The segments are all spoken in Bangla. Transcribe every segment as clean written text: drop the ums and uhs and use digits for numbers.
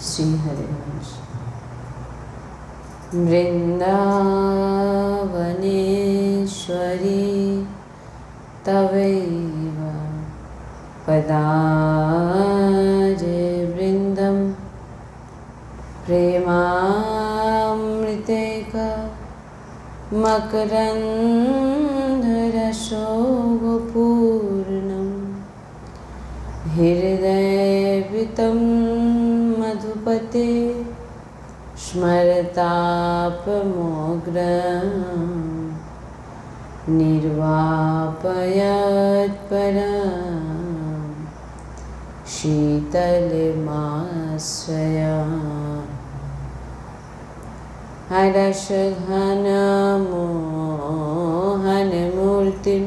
श्री हरिवंश। वृन्दावनेश्वरी तवैव पदारे वृन्दं प्रेमामृतेक मकरन्धरसोऽपूर्णं हृदयवितं मधुपते स्मरतापमोग्रं निर्वापयत्परं शीतलमाश्रयामि। हर्षघनमोहनमूर्तिं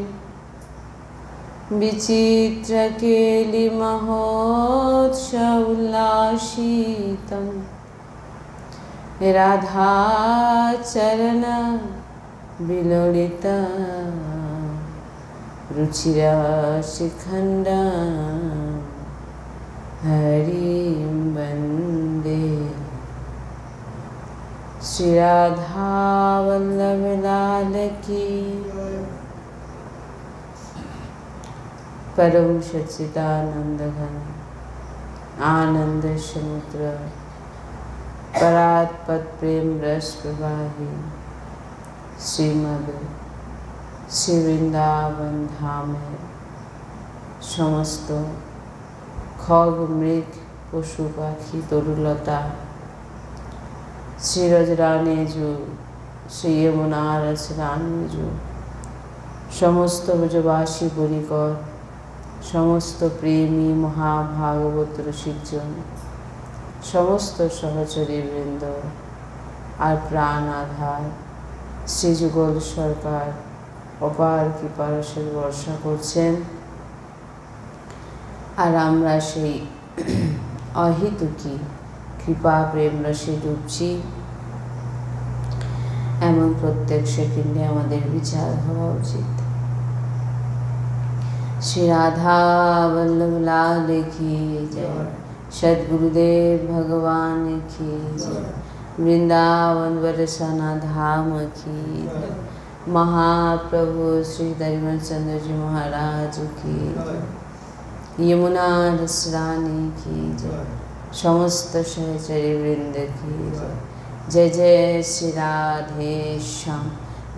विचित्रकेलिमहोत्सवोल्लासितं राधाचरण विलोलिता रुचिराशिखण्डं हरिं वन्दे। श्री राधा वल्लभ लाल की। परम सच्चिदानंद घन आनंद समुद्र परात्पत प्रेम रस प्रवाही श्रीमद श्री वृंदावन धामेर समस्त खग मृग पशु पाखी तरुलता श्री रजरानेजु श्री यमुना रसरानेजु समस्त ब्रजवासी बरिकर समस्त प्रेमी महाभागवत रसिकजन समस्त सहचरी वृंद और प्राण आधार श्री जुगल सरकार अपार कृपारसेर बर्षा करছেন और आमरा सेई अहेतुकी कृपा प्रेम रसे डुबছি एमन प्रत्येक सेकेंडे आमादेर विचार हवा उचित। श्री राधा वल्लभ लाल की जय। सद्गुरुदेव भगवान की जय। वृंदावन बरसाना धाम की जय। महाप्रभु श्री धर्म चंद्र जी महाराज की जय। यमुना रसरानी की जय। समस्त सहचरी वृंद की जय। जय जय श्री राधे श्याम।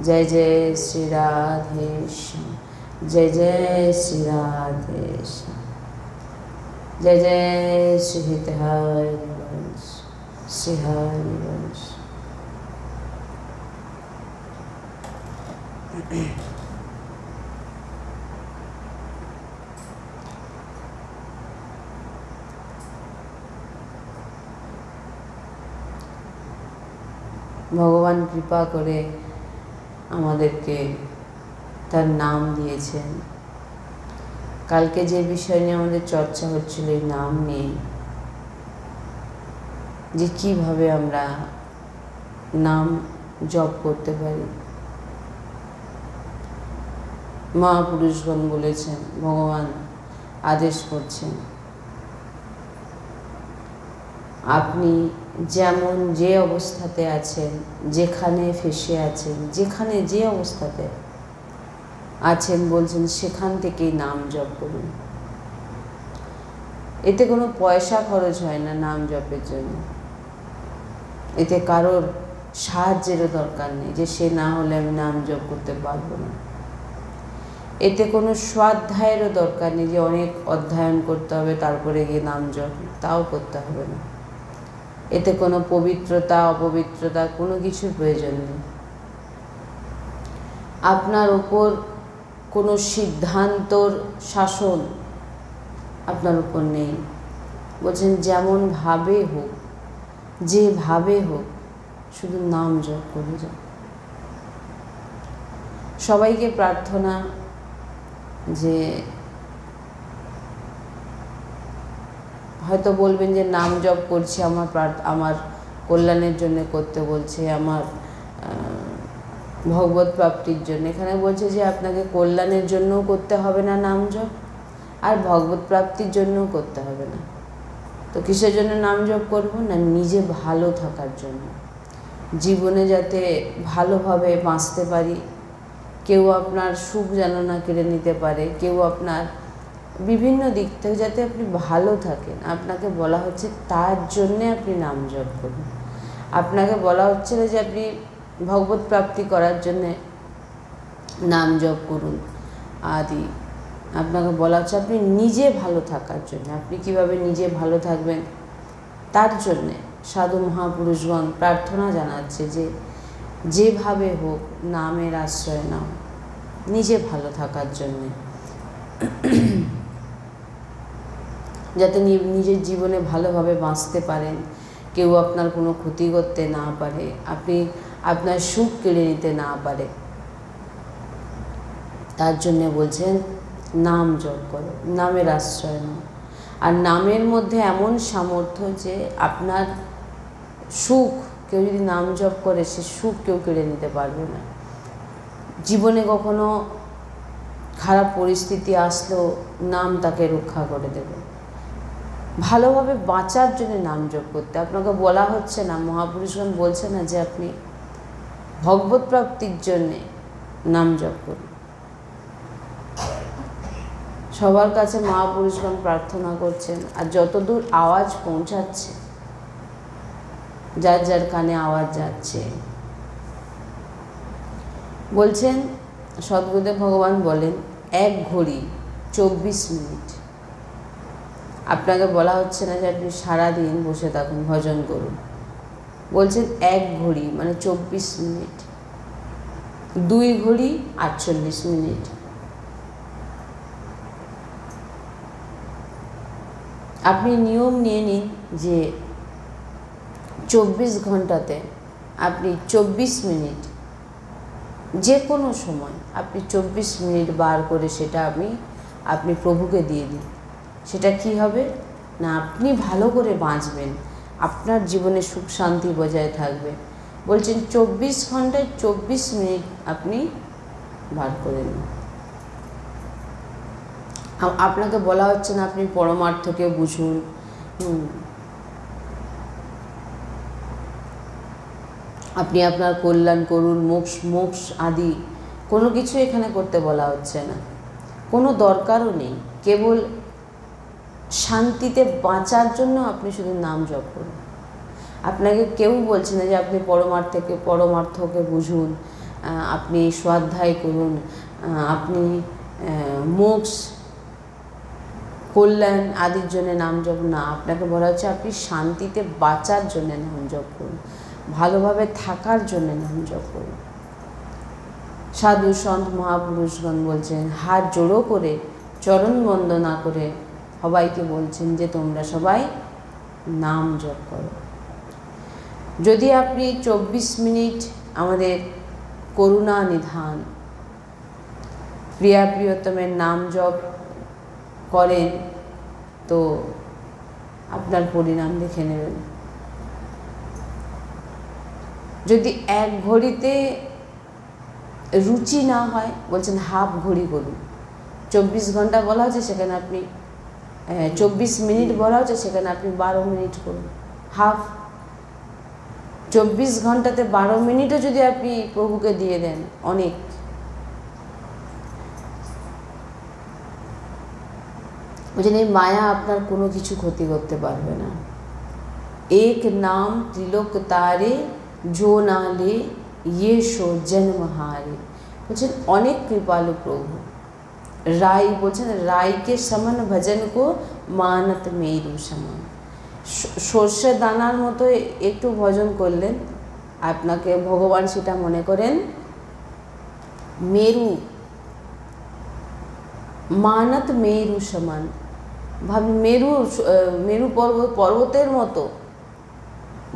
जय जय श्री राधे श्याम। जय जय श्री राधे श्याम। जय जय श्री हरिवंश श्री हरिवंश। भगवान कृपा करे आमादेरके तार नाम दिएছেন। কালকে যে বিষয় নিয়ে আমাদের চর্চা হচ্ছিল এই নাম নিয়ে, যে কিভাবে আমরা নাম জপ করতে পারি। মহাপুরুষগণ বলেছেন, ভগবান আদেশ করছেন, আপনি যেমন যে অবস্থাতে আছেন, যেখানে ফেসে আছেন, যেখানে যে অবস্থাতে আছেন বলছেন সেখান থেকেই নাম জপ করুন। এতে কোনো পয়সা খরচ হয় না নাম জপের জন্য। এতে কারোর সাহায্যেরও দরকার নেই যে সে না হলে আমি নাম জপ করতে পারবো না। এতে কোনো স্বাধ্যায়েরও দরকার নেই যে অনেক অধ্যয়ন করতে হবে তারপরে গিয়ে নাম জপ, তাও করতে হবে না। এতে কোনো পবিত্রতা অপবিত্রতা কোনো কিছুর প্রয়োজন নেই। আপনার উপর কোনো সিদ্ধান্তর শাসন আপনার উপর নেই। বলছেন যেমন ভাবে হোক, যেভাবে হোক, শুধু নাম জপ করে যাও। সবাইকে প্রার্থনা যে হয়তো বলবেন যে নাম জপ করছি আমার কল্যাণের জন্য করতে বলছে, আমার ভগবত প্রাপ্তির জন্য। এখানে বলছে যে আপনাকে কল্যাণের জন্যও করতে হবে না নাম জপ, আর ভগবত প্রাপ্তির জন্যও করতে হবে না। তো কিসের জন্য নাম জপ করব? না নিজে ভালো থাকার জন্য, জীবনে যাতে ভালোভাবে বাঁচতে পারি, কেউ আপনার সুখ যেন না কেড়ে নিতে পারে, কেউ আপনার বিভিন্ন দিক থেকে যাতে আপনি ভালো থাকেন, আপনাকে বলা হচ্ছে তার জন্যে আপনি নাম জপ করুন। আপনাকে বলা হচ্ছে না যে আপনি ভগবত প্রাপ্তি করার জন্যে নাম জপ করুন আদি। আপনাকে বলা হচ্ছে আপনি নিজে ভালো থাকার জন্য। আপনি কিভাবে নিজে ভালো থাকবেন তার জন্যে সাধু মহাপুরুষগণ প্রার্থনা জানাচ্ছে যে যেভাবে হোক নামের আশ্রয় নাও, নিজে ভালো থাকার জন্যে, যাতে নিজের জীবনে ভালোভাবে বাঁচতে পারেন, কেউ আপনার কোনো ক্ষতি করতে না পারে, আপনি আপনার সুখ কেড়ে নিতে না পারে, তার জন্যে বলছেন নাম জপ করো, নামের আশ্রয় নাও। আর নামের মধ্যে এমন সামর্থ্য যে আপনার সুখ, কেউ যদি নাম জপ করে সে সুখ কেউ কেড়ে নিতে পারবে না। জীবনে কখনো খারাপ পরিস্থিতি আসলেও নাম তাকে রক্ষা করে দেবে। ভালোভাবে বাঁচার জন্য নাম জপ করতে আপনাকে বলা হচ্ছে না, মহাপুরুষগণ বলছে না যে আপনি ভগবত প্রাপ্তির জন্যে নাম জপ করুন। সবার কাছে মহাপুরুষগণ প্রার্থনা করছেন, আর যতদূর আওয়াজ পৌঁছাচ্ছে, যার যার কানে আওয়াজ যাচ্ছে, বলছেন সদ্গুরুদেব ভগবান বলেন 1 ঘড়ি 24 মিনিট। আপনাকে বলা হচ্ছে না যে আপনি সারাদিন বসে থাকুন ভজন করুন, বলছেন 1 ঘড়ি মানে 24 মিনিট, 2 ঘড়ি 48 মিনিট। আপনি নিয়ম নিয়ে নিন যে 24 ঘন্টাতে আপনি 24 মিনিট, যে কোনো সময় আপনি 24 মিনিট বার করে সেটা আপনি প্রভুকে দিয়ে দিন। সেটা কি হবে না আপনি ভালো করে বাঁচবেন, আপনার জীবনে সুখ শান্তি বজায় থাকবে। বলছেন 24 ঘন্টায় 24 মিনিট আপনি বার করে নিন। আপনাকে বলা হচ্ছে না আপনি পরমার্থকে বুঝুন, আপনি আপনার কল্যাণ করুন, মোক্ষ আদি কোনো কিছু এখানে করতে বলা হচ্ছে না, কোনো দরকারও নেই। কেবল শান্তিতে বাঁচার জন্য আপনি শুধু নাম জপ করুন। আপনাকে কেউ বলছে না যে আপনি পরমার্থকে বুঝুন, আপনি স্বাধ্যায় করুন, আপনি মোক্ষ কল্যাণ আদির জন্য নাম জপ না। আপনাকে বলা হচ্ছে আপনি শান্তিতে বাঁচার জন্য নাম জপ করুন, ভালোভাবে থাকার জন্য নাম জপ করুন। সাধু সন্ত মহাপুরুষগণ বলছেন, হাত জোড়ো করে চরণ বন্দনা করে সবাইকে বলছেন যে তোমরা সবাই নাম জপ করো। যদি আপনি 24 মিনিট আমাদের করুণা নিধান প্রিয়া প্রিয়তমের নাম জপ করেন তো আপনার পরিণাম দেখে নেবেন। যদি 1 ঘড়িতে রুচি না হয়, বলছেন হাফ ঘড়ি করুন। 24 ঘন্টা বলা হচ্ছে সেখানে আপনি 24 মিনিট বলা হচ্ছে সেখানে আপনি 12 মিনিট করুন, হাফ। 24 ঘন্টাতে 12 মিনিটও যদি আপনি প্রভুকে দিয়ে দেন অনেক। বলছেন এই মায়া আপনার কোনো কিছু ক্ষতি করতে পারবে না। এক নাম ত্রিলোক তারে जो ना ले ये शो जन्म हारे। বলছেন অনেক কৃপালু প্রভু। রাই বলছেন রাইকে সমান ভজন কো মানত মেরু সমান। সর্ষে দানার মতো একটু ভজন করলেন, আপনাকে ভগবান সেটা মনে করেন মেরু, মানত মেরু সমান। ভাবি মেরু পর্বতের মতো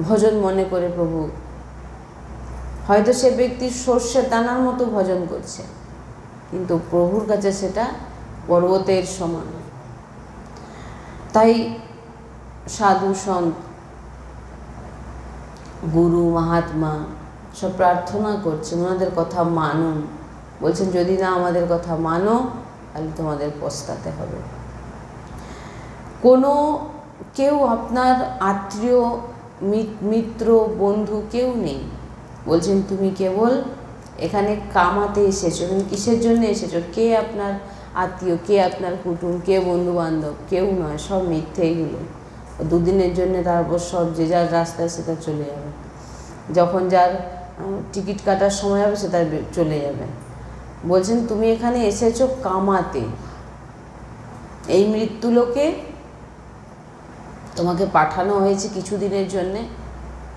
ভজন মনে করে প্রভু। হয়তো সে ব্যক্তি সর্ষের দানার মতো ভজন করছে, কিন্তু প্রভুর কাছে সেটা পর্বতের সমান। তাই সাধু সন্ত গুরু মহাত্মা সব প্রার্থনা করছেন ওনাদের কথা মানুন। বলছেন যদি না আমাদের কথা মানো তাহলে তোমাদের পস্তাতে হবে। কোনো কেউ আপনার আত্মীয় মিত্র বন্ধু কেউ নেই। বলছেন তুমি কেবল এখানে কামাতে এসেছো। তুমি কিসের জন্য এসেছো? কে আপনার আত্মীয়, কে আপনার কুটুম, কে বন্ধু বান্ধব? কেউ নয়, সব মিথ্যেইগুলো। দুদিনের জন্য তারপর সব যে যার রাস্তায় সেটা চলে যাবে। যখন যার টিকিট কাটার সময় হবে সেটা চলে যাবে। বলছেন তুমি এখানে এসেছো কামাতে। এই মৃত্যুলোকে তোমাকে পাঠানো হয়েছে কিছুদিনের জন্যে,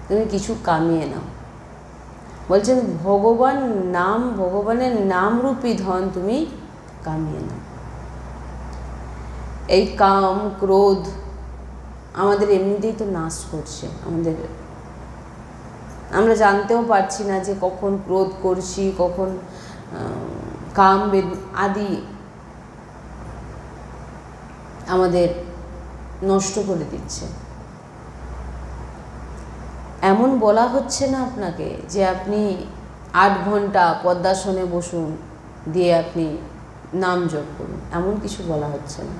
তুমি কিছু কামিয়ে নাও। বলছেন ভগবান নাম, ভগবানের নামরূপী ধন তুমি কামিয়ে নাও। এই কাম ক্রোধ আমাদের এমনিতেই তো নাশ করছে। আমরা জানতেও পারছি না যে কখন ক্রোধ করছি, কখন কাম আদি আমাদের নষ্ট করে দিচ্ছে। এমন বলা হচ্ছে না আপনাকে যে আপনি 8 ঘন্টা পদ্মাসনে বসুন, দিয়ে আপনি নাম জপ করুন, এমন কিছু বলা হচ্ছে না।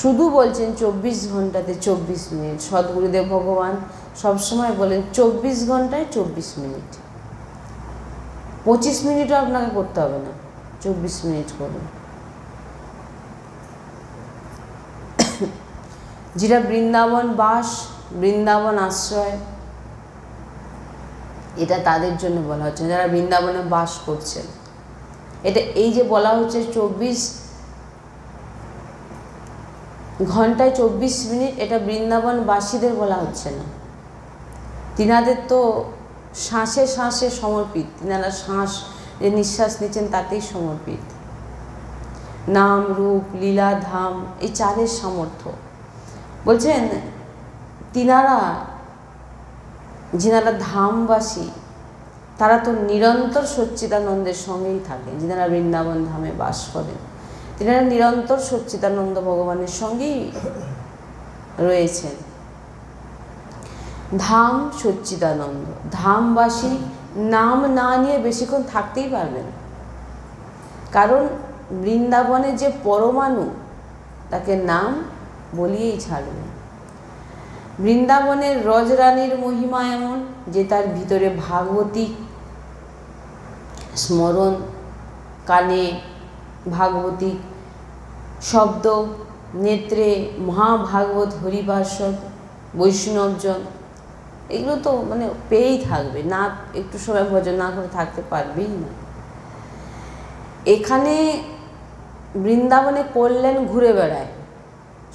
শুধু বলছেন 24 ঘন্টাতে 24 মিনিট। সদ্গুরুদেব ভগবান সবসময় বলেন 24 ঘন্টায় 24 মিনিট। 25 মিনিটও আপনাকে করতে হবে না, 24 মিনিট করুন। যেটা বৃন্দাবন বাস, বৃন্দাবন আশ্রয়, এটা তাদের জন্য বলা হচ্ছে যারা বৃন্দাবনে বাস করছেন। এটা এই যে বলা হচ্ছে 24 ঘন্টায় 24 মিনিট, এটা বৃন্দাবনবাসীদের বলা হচ্ছে না। তিনাদের তো শ্বাসে শ্বাসে সমর্পিত। তিনারা শ্বাস যে নিঃশ্বাস নিচ্ছেন তাতেই সমর্পিত। নাম রূপ লীলা ধাম এই চারের সামর্থ্য। বলছেন তিনারা যিনারা ধামবাসী তারা তো নিরন্তর সচ্চিদানন্দের সঙ্গেই থাকেন। যিনারা বৃন্দাবন ধামে বাস করেন তিনারা নিরন্তর সচ্চিদানন্দ ভগবানের সঙ্গেই রয়েছেন। ধাম সচ্চিদানন্দ, ধামবাসী নাম না নিয়ে বেশিক্ষণ থাকতেই পারবে না। কারণ বৃন্দাবনে যে পরমাণু তাকে নাম বলিয়েই ছাড়বে। বৃন্দাবনের রজরানীর মহিমা এমন যে তার ভিতরে ভাগবতী স্মরণ, কানে ভাগবতী শব্দ, নেত্রে মহাভাগবত হরিপার্ষদ বৈষ্ণবজন, এগুলো তো মানে পেয়েই থাকবে। না একটু সময় ভজন না করে থাকতে পারবেই না। এখানে বৃন্দাবনে কল্যাণ ঘুরে বেড়ায়,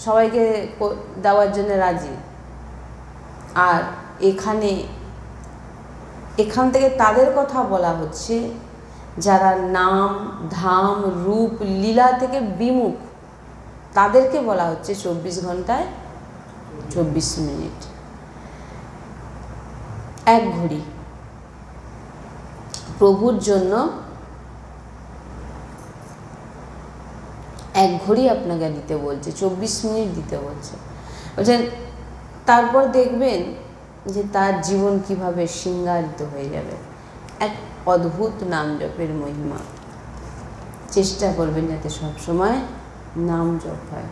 সবাইকে দেওয়ার জন্য রাজি। আর এখান থেকে তাদের কথা বলা হচ্ছে যারা নাম ধাম রূপ লীলা থেকে বিমুখ, তাদেরকে বলা হচ্ছে 24 ঘন্টায় 24 মিনিট। 1 ঘড়ি প্রভুর জন্য 1 ঘড়ি আপনাকে দিতে বলছে, 24 মিনিট দিতে বলছে। বলছেন তারপর দেখবেন যে তার জীবন কিভাবে সিংহারিত হয়ে যাবে। এক অদ্ভুত নাম জপের মহিমা। চেষ্টা করবেন যাতে সবসময় নাম জপ হয়।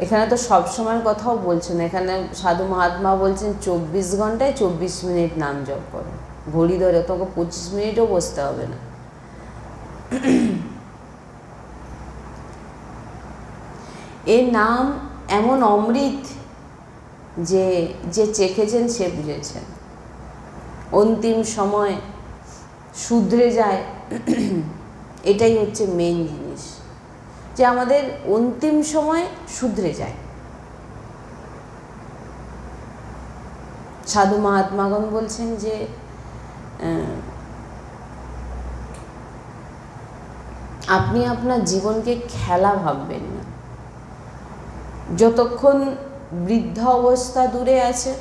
এখানে তো সব সময়ের কথাও বলছেন, এখানে সাধু মহাত্মা বলছেন 24 ঘন্টায় 24 মিনিট নাম জপ করো। ঘড়ি ধরে তোকে 25 মিনিটও বসতে হবে না। এ নাম এমন অমৃত যে যে চেখেছেন সে বুঝেছেন। অন্তিম সময় শুধরে যায়, এটাই হচ্ছে মেইন জিনিস, যে আমাদের অন্তিম সময় শুধরে যায়। সাধু মহাত্মাগণ বলছেন যে আপনি আপনার জীবনকে খেলা ভাববেন না। যতক্ষণ বৃদ্ধ অবস্থা দূরে আছে,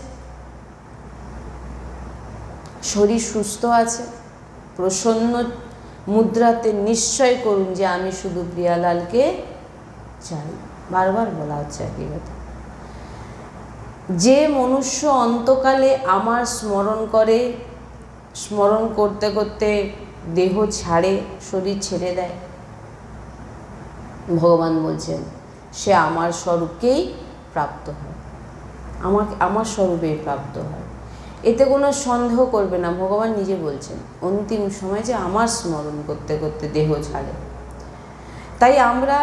শরীর সুস্থ আছে, প্রসন্ন মুদ্রাতে নিশ্চয় করুন যে আমি শুধু প্রিয়ালালকে চাই। বারবার বলা হচ্ছে একই কথা। যে মনুষ্য অন্তকালে আমার স্মরণ করে, স্মরণ করতে করতে দেহ ছাড়ে, শরীর ছেড়ে দেয়, ভগবান বলছেন সে আমার স্বরূপকেই প্রাপ্ত হয়, আমার স্বরূপেই প্রাপ্ত হয়। এতে কোনো সন্দেহ করবে না, ভগবান নিজে বলছেন অন্তিম সময় যে আমার স্মরণ করতে করতে দেহ ছাড়ে। তাই আমরা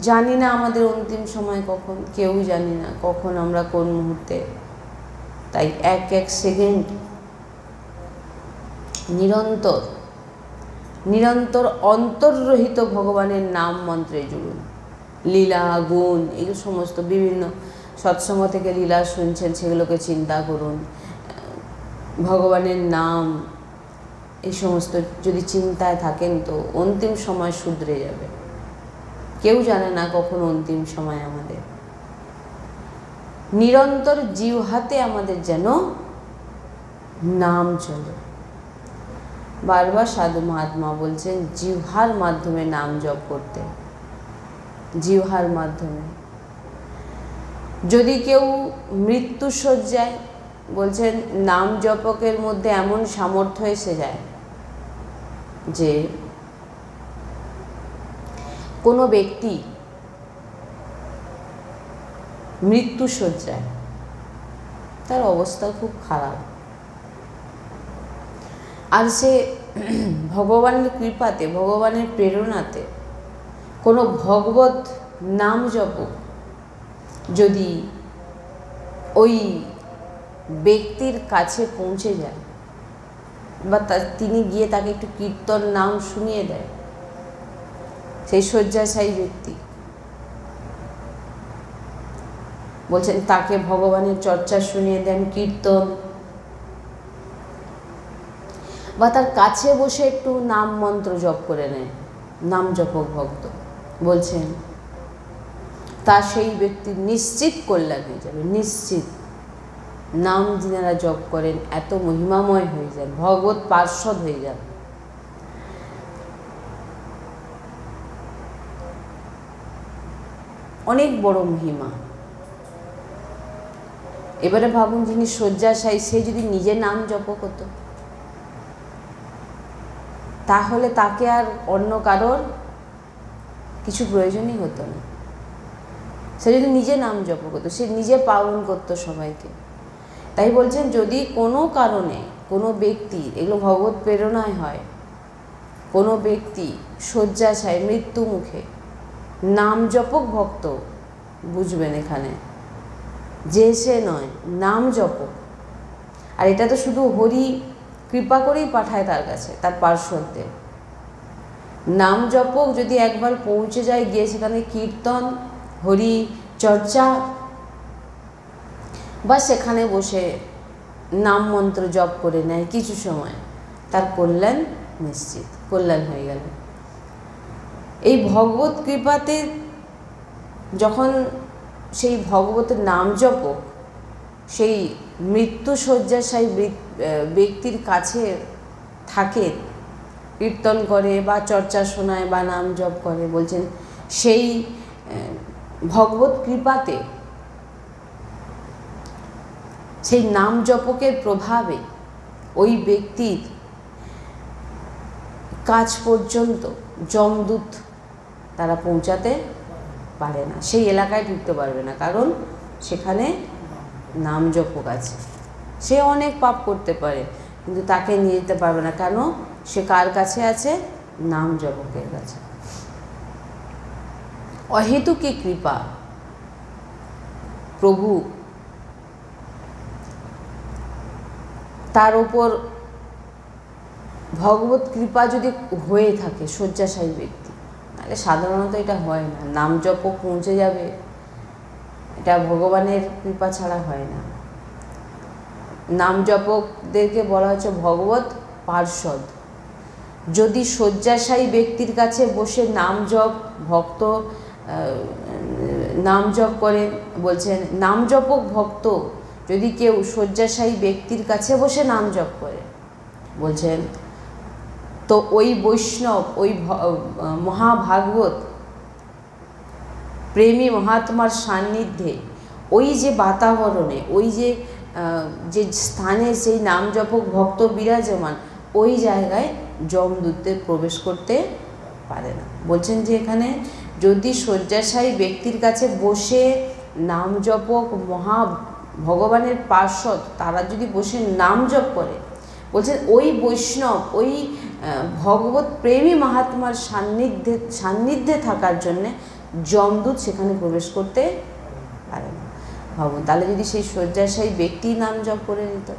জানি না আমাদের অন্তিম সময় কখন, কেউ জানি না কখন আমরা কোন মুহূর্তে। তাই এক এক সেকেন্ড নিরন্তর অন্তর্রহিত ভগবানের নাম মন্ত্রে জুড়ুন। লীলা গুণ এগুলো সমস্ত বিভিন্ন সৎসঙ্গ থেকে লীলা শুনছেন, সেগুলোকে চিন্তা করুন। ভগবানের নাম এই সমস্ত যদি চিন্তায় থাকেন তো অন্তিম সময় শুধরে যাবে। কেউ জানে না কখন অন্তিম সময় আমাদের। নিরন্তর জিহ্বাতে আমাদের যেন নাম চলে। বারবার সাধু মহাত্মা বলছেন জিহ্বার মাধ্যমে নাম জপ করতে, জিহ্বার মাধ্যমে। যদি কেউ মৃত্যু শয্যায়, বলছেন নাম জপকের মধ্যে এমন সামর্থ্য এসে যায় যে কোনো ব্যক্তি মৃত্যু শয্যায়, তার অবস্থা খুব খারাপ, আর সে ভগবানের কৃপাতে, ভগবানের প্রেরণাতে কোনো ভগবত নাম জপক যদি ওই ব্যক্তির কাছে পৌঁছে যায় বা তিনি গিয়ে তাকে একটু কীর্তন নাম শুনিয়ে দেয়, সেই শয্যাশায়ী ব্যক্তি বলছেন তাকে ভগবানের চর্চা শুনিয়ে দেন, কীর্তন, বা তার কাছে বসে একটু নাম মন্ত্র জপ করে নেয়, নাম জপক ভক্ত, বলছেন তা সেই ব্যক্তির নিশ্চিত কল্যাণ হয়ে যাবে। নিশ্চিত। নাম যিনারা জপ করেন এত মহিমাময় হয়ে যান, ভগবত পার্ষদ হয়ে যান। অনেক বড় মহিমা। এবারে ভাবুন যিনি শয্যাশায়ী, সে যদি নিজে নাম জপ করতো তাহলে তাকে আর অন্য কারোর কিছু প্রয়োজনই হতো না। সে যদি নিজে নাম জপ করতো, সে নিজে পালন করতো সবাইকে। তাই বলছেন যদি কোনো কারণে কোনো ব্যক্তি, এগুলো ভগবত প্রেরণায় হয়, কোনো ব্যক্তি শয্যাশায়ী মৃত্যু মুখে, নাম জপক ভক্ত, বুঝবেন এখানে যে সে নয়, নাম জপক। আর এটা তো শুধু হরি কৃপা করেই পাঠায় তার কাছে, তার পার্শ্বদের। নাম জপক যদি একবার পৌঁছে যায়, গিয়ে সেখানে কীর্তন হরি চর্চা বা সেখানে বসে নাম মন্ত্র জপ করে নেয় কিছু সময়, তার কল্যাণ নিশ্চিত, কল্যাণ হয়ে গেল। এই ভগবত কৃপাতে যখন সেই ভগবতের নাম জপক সেই মৃত্যু শয্যাশায়ী ব্যক্তির কাছে থাকে, কীর্তন করে বা চর্চা শোনায় বা নাম জপ করে, বলছেন সেই ভগবত কৃপাতে, সেই নাম জপকের প্রভাবে ওই ব্যক্তির কাছ পর্যন্ত যমদূত তারা পৌঁছাতে পারে না, সেই এলাকায় ঢুকতে পারবে না, কারণ সেখানে নাম জপক আছে। সে অনেক পাপ করতে পারে কিন্তু তাকে নিয়ে যেতে পারবে না, কেন? সে কার কাছে আছে? নাম জপকের কাছে। অহেতুকী কৃপা প্রভু তার উপর ভগবত কৃপা যদি হয়ে থাকে শয্যাশায়ী ব্যক্তি, তাহলে সাধারণত এটা হয় না। নাম জপক পৌঁছে যাবে, এটা ভগবানের কৃপা ছাড়া হয় না। নাম জপকদেরকে বলা হচ্ছে ভগবত পার্ষদ। যদি শয্যাশায়ী ব্যক্তির কাছে বসে নাম জপ ভক্ত নাম জপ করেন, বলছেন নাম জপক ভক্ত যদি কেউ শয্যাশায়ী ব্যক্তির কাছে বসে নাম জপ করে, বলছেন তো ওই বৈষ্ণব, ওই মহাভাগবত প্রেমী মহাত্মার সান্নিধ্যে, ওই যে বাতাবরণে, ওই যে স্থানে সেই নাম জপক ভক্ত বিরাজমান, ওই জায়গায় যমদূতদের প্রবেশ করতে পারে না। বলছেন যে এখানে যদি শয্যাশায়ী ব্যক্তির কাছে বসে নাম জপক মহা ভগবানের পার্ষদ তারা যদি বসে নাম জপ করে, বলছেন ওই বৈষ্ণব ওই ভগবত প্রেমী মহাত্মার সান্নিধ্যে থাকার জন্যে যমদূত সেখানে প্রবেশ করতে পারে না। ভাবুন, তাহলে যদি সেই শয্যাশায়ী ব্যক্তি নাম জপ করে নিত।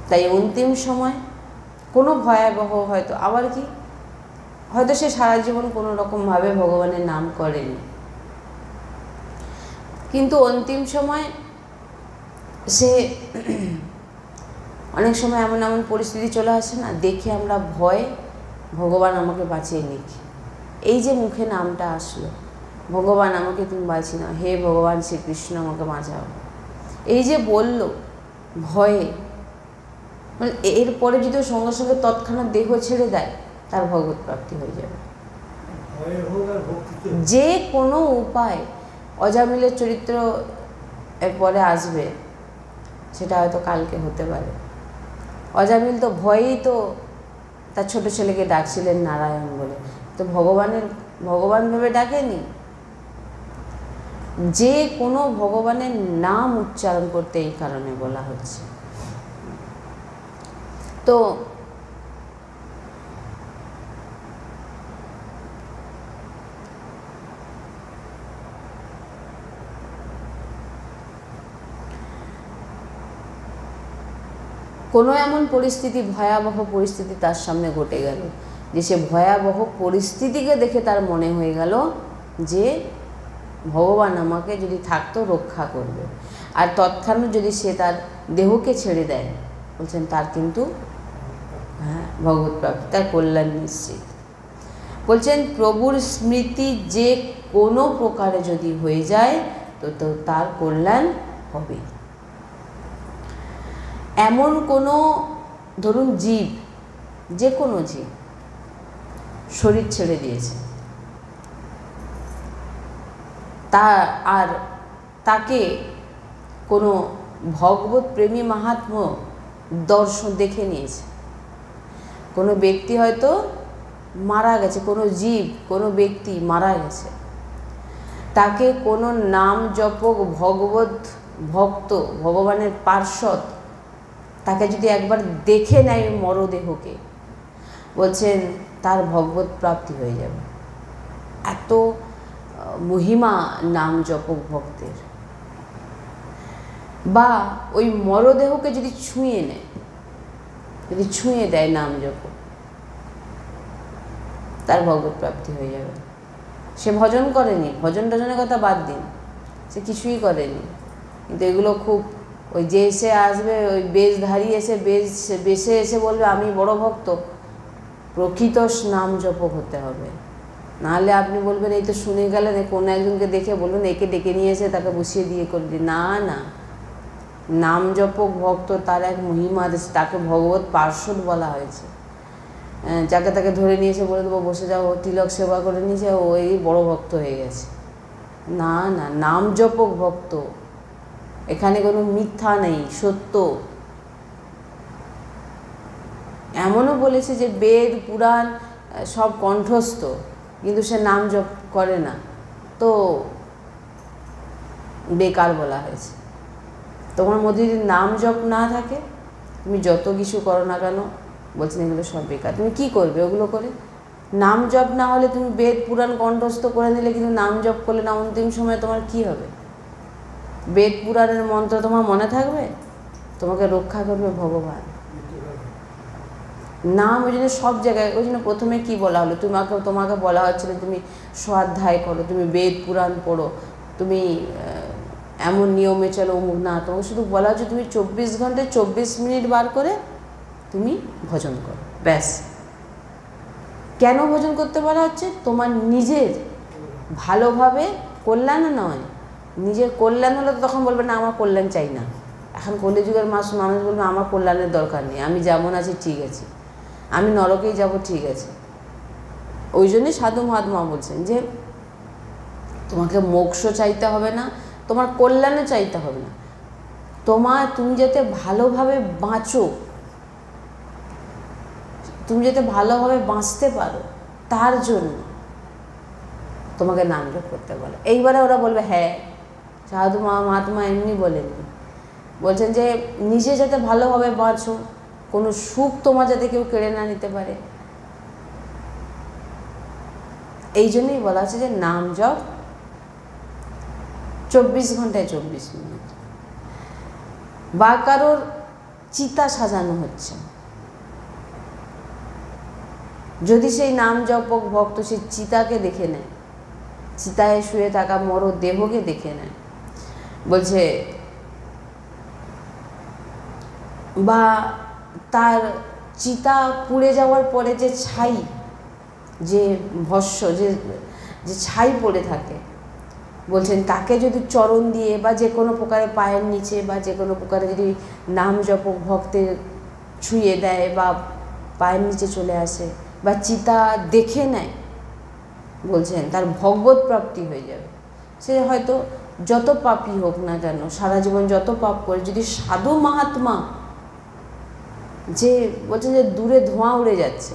তাই অন্তিম সময় কোনো ভয়াবহ হয়তো আবার কি হয়তো সে সারা জীবন কোনো রকমভাবে ভগবানের নাম করেনি, কিন্তু অন্তিম সময় সে অনেক সময় এমন এমন পরিস্থিতি চলে আসে না, দেখে আমরা ভয় ভগবান আমাকে বাঁচিয়ে নিক। এই যে মুখে নামটা আসলো, ভগবান আমাকে তুমি বাঁচিয়ে নাও, হে ভগবান শ্রীকৃষ্ণ আমাকে বাঁচাও, এই যে বলল ভয়ে, মানে এরপরে যদি সঙ্গে সঙ্গে তৎক্ষণাৎ দেহ ছেড়ে দেয় তার ভগবত প্রাপ্তি হয়ে যাবে। যে কোনো উপায়, অজামিলের চরিত্র এরপরে আসবে, সেটা হয়তো কালকে হতে পারে। অজামিল তো ভয়েই তো তার ছোট ছেলেকে ডাকছিলেন নারায়ণ বলে, তো ভগবান ভেবে ডাকেনি। যে কোনো ভগবানের নাম উচ্চারণ করতে এই কারণে বলা হচ্ছে। তো কোনো এমন পরিস্থিতি, ভয়াবহ পরিস্থিতি তার সামনে ঘটে গেল যে সে ভয়াবহ পরিস্থিতিকে দেখে তার মনে হয়ে গেল যে ভগবান আমাকে যদি থাকতো রক্ষা করবে, আর তৎক্ষণাৎ যদি সে তার দেহকে ছেড়ে দেয়, বলছেন তার কিন্তু ভগবত প্রাপ্তি, তার কল্যাণ নিশ্চিত। বলছেন প্রভুর স্মৃতি যে কোনো প্রকারে যদি হয়ে যায় তো তার কল্যাণ হবে। এমন কোনো ধরুন জীব, যে কোনো জীব শরীর ছেড়ে দিয়েছে, আর তাকে কোনো ভগবত প্রেমী মাহাত্ম্য দর্শন দেখে নিয়েছে। কোনো ব্যক্তি হয়তো মারা গেছে, কোনো জীব কোনো ব্যক্তি মারা গেছে, তাকে কোনো নাম জপক ভগবত ভক্ত ভগবানের পার্ষদ তাকে যদি একবার দেখে নেয় মরদেহকে, বলছেন তার ভগবত প্রাপ্তি হয়ে যাবে। এত মহিমা নাম জপক ভক্তের। বা ওই মরদেহকে যদি ছুঁয়ে নেয়, যদি ছুঁয়ে দেয় নাম জপক, তার ভগবত প্রাপ্তি হয়ে যাবে। সে ভজন করেনি, ভজন টজনের কথা বাদ দিন, সে কিছুই করেনি, কিন্তু এগুলো খুব ওই যে এসে আসবে, ওই বেশধারী এসে বেশে এসে বলবে আমি বড় ভক্ত, প্রকৃত নাম জপক হতে হবে। নাহলে আপনি বলবেন এই তো শুনে গেলেন, কোনো একজনকে দেখে বলুন একে ডেকে নিয়ে এসে তাকে বসিয়ে দিয়ে করে দিন। না না, নাম জপক ভক্ত তার এক মহিমা আছে, তাকে ভগবত পার্ষদ বলা হয়েছে। যাকে তাকে ধরে নিয়ে এসে বলে দেবো বসে যাও, তিলক সেবা করে নিয়েছে, ও এই বড় ভক্ত হয়ে গেছে। না না, নাম জপক ভক্ত, এখানে কোনো মিথ্যা নেই, সত্য। এমনও বলেছে যে বেদ পুরাণ সব কণ্ঠস্থ, কিন্তু সে নাম জপ করে না, তো বেকার বলা হয়েছে। তোমার মধ্যে যদি নাম জপ না থাকে, তুমি যত কিছু করো না কেন, বলছেন এগুলো সব বেকার। তুমি কি করবে ওগুলো করে? নাম জপ না হলে তুমি বেদ পুরাণ কণ্ঠস্থ করে নিলে, কিন্তু নাম জপ করলে না, অন্তিম সময় তোমার কি হবে? বেদ পুরাণের মন্ত্র তোমার মনে থাকবে? তোমাকে রক্ষা করবে ভগবান। নাম ওই জন্য সব জায়গায়, ওই জন্য প্রথমে কী বলা হলো, তোমাকে বলা হচ্ছিল তুমি স্বাধ্যায় করো, তুমি বেদ পুরাণ পড়ো, তুমি এমন নিয়মে চলো, অমুক না। তোমাকে শুধু বলা হচ্ছে তুমি 24 ঘন্টায় 24 মিনিট বার করে তুমি ভজন করো, ব্যাস। কেন ভজন করতে বলা হচ্ছে? তোমার নিজের ভালোভাবে কল্যাণ নয়, নিজের কল্যাণ হলে তো তখন বলবে না আমার কল্যাণ চাই না। এখন কলিযুগের মানুষ বলবে আমার কল্যাণের দরকার নেই, আমি যেমন আছি ঠিক আছে, আমি নরকেই যাব ঠিক আছে। ওই জন্যই সাধু মহাত্মা বলছেন যে তোমাকে মোক্ষ চাইতে হবে না, তোমার কল্যাণও চাইতে হবে না, তুমি যাতে ভালোভাবে বাঁচো, তুমি যাতে ভালোভাবে বাঁচতে পারো, তার জন্য তোমাকে নাম জপ করতে বলে। এইবারে ওরা বলবে হ্যাঁ, সাধু মহাত্মা এমনি বলেননি, বলছেন যে নিজে যাতে ভালোভাবে বাঁচো, কোনো সুখ তোমার যাতে কেউ কেড়ে না নিতে পারে, এই জন্যই বলা আছে যে নাম জপ 24 ঘন্টায় 24 মিনিট। বা কারোর চিতা সাজানো হচ্ছে, যদি সেই নাম জপক ভক্ত সেই চিতাকে দেখে নেয়, চিতায় শুয়ে থাকা মর দেহকে দেখে নেয়, বলছে, বা তার চিতা পুড়ে যাওয়ার পরে যে ছাই, যে ভস্য, যে ছাই পড়ে থাকে, বলছেন তাকে যদি চরণ দিয়ে বা যে কোনো প্রকারে পায়ের নিচে বা যে কোনো প্রকারে যদি নাম জপক ভক্তের ছুঁয়ে দেয় বা পায়ের নিচে চলে আসে বা চিতা দেখে নেয়, বলছেন তার ভগবত প্রাপ্তি হয়ে যাবে। সে হয়তো যত পাপই হোক না কেন, সারা জীবন যত পাপ করে, যদি সাধু মহাত্মা, যে বলছেন যে দূরে ধোঁয়া উড়ে যাচ্ছে,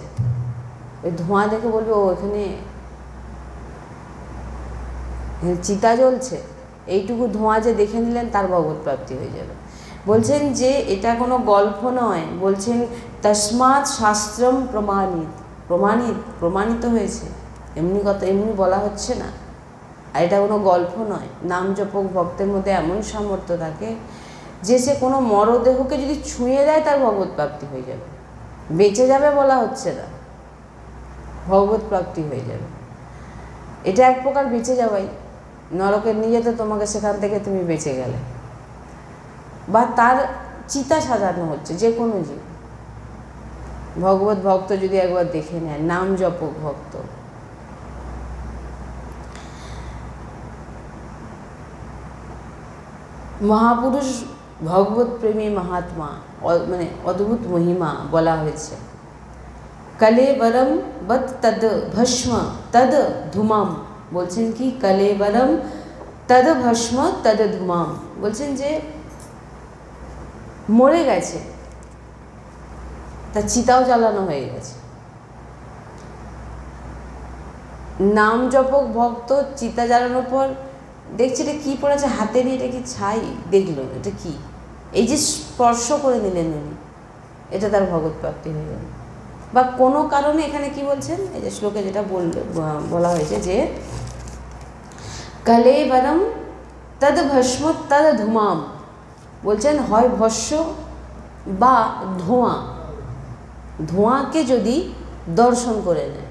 ওই ধোঁয়া দেখে বলবে ও এখানে চিতা জ্বলছে, এইটুকু ধোঁয়া যে দেখে নিলেন তার ভগবত প্রাপ্তি হয়ে যাবে। বলছেন যে এটা কোনো গল্প নয়, বলছেন তস্মাৎ শাস্ত্রম প্রমাণিত হয়েছে, এমনি কথা এমনি বলা হচ্ছে না। আর এটা কোনো গল্প নয়। নাম জপক ভক্তের মধ্যে এমন সামর্থ্য থাকে যে সে কোনো মরদেহকে যদি ছুঁয়ে দেয় তার ভগবত প্রাপ্তি হয়ে যাবে, বেঁচে যাবে বলা হচ্ছে না, ভগবত প্রাপ্তি হয়ে যাবে। এটা এক প্রকার বেঁচে যাওয়াই, নরকের নিয়ে তো তোমাকে সেখান থেকে তুমি বেঁচে গেলে। বা তার চিতা সাজানো হচ্ছে যে কোনো জীব, ভগবত ভক্ত যদি একবার দেখে নেয়, নাম জপক ভক্ত। মহাপুরুষ ভগবত প্রেমী মহাত্মা, মানে অদ্ভুত মহিমা বলা হয়েছে। কলেবরম বত তদ ভস্ম তদ ধুমাম, বলছেন কি কলেবরম তদ ভস্ম তদ ধুমাম, বলছেন যে মরে গেছে, তার চিতাও জ্বালানো হয়ে গেছে। নাম জপক ভক্ত চিতা জ্বালানোর পর দেখছি এটা কী পড়েছে হাতে নিয়ে, এটা কি ছাই, দেখলো এটা কি, এই যে স্পর্শ করে নিলেন উনি, এটা তার ভগবত প্রাপ্তি হয়ে গেল। বা কোনো কারণে এখানে কি বলছেন, এই যে শ্লোকে যেটা বলা হয়েছে যে কলেবরম তদ ভস্ম তদ ধুমাম, বলছেন হয় ভস্য বা ধোঁয়া, ধোঁয়াকে যদি দর্শন করে নেয়,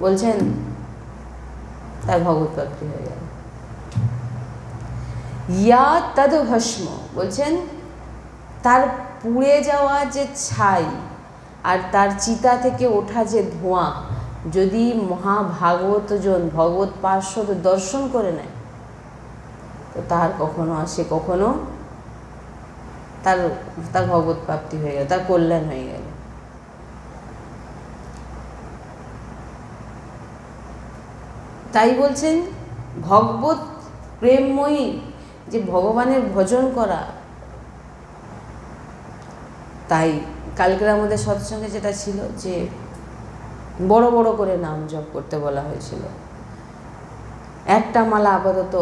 বলছেন তার ভগবত প্রাপ্তি হয়ে গেল। ইয়া তদ ভস্ম, বলছেন তার পুড়ে যাওয়া যে ছাই আর তার চিতা থেকে ওঠা যে ধোঁয়া যদি মহাভাগবতজন ভগবত পার্শ্বদ দর্শন করে নেয়, তো তার কখনো তার ভগবত প্রাপ্তি হয়ে গেল, তার কল্যাণ হয়ে গেল। তাই বলছেন ভগবত প্রেমময়ী যে ভগবানের ভজন করা। তাই কালকের আমাদের সৎসঙ্গে যেটা ছিল যে বড় বড় করে নাম জপ করতে বলা হয়েছিল। একটা মালা আপাতত,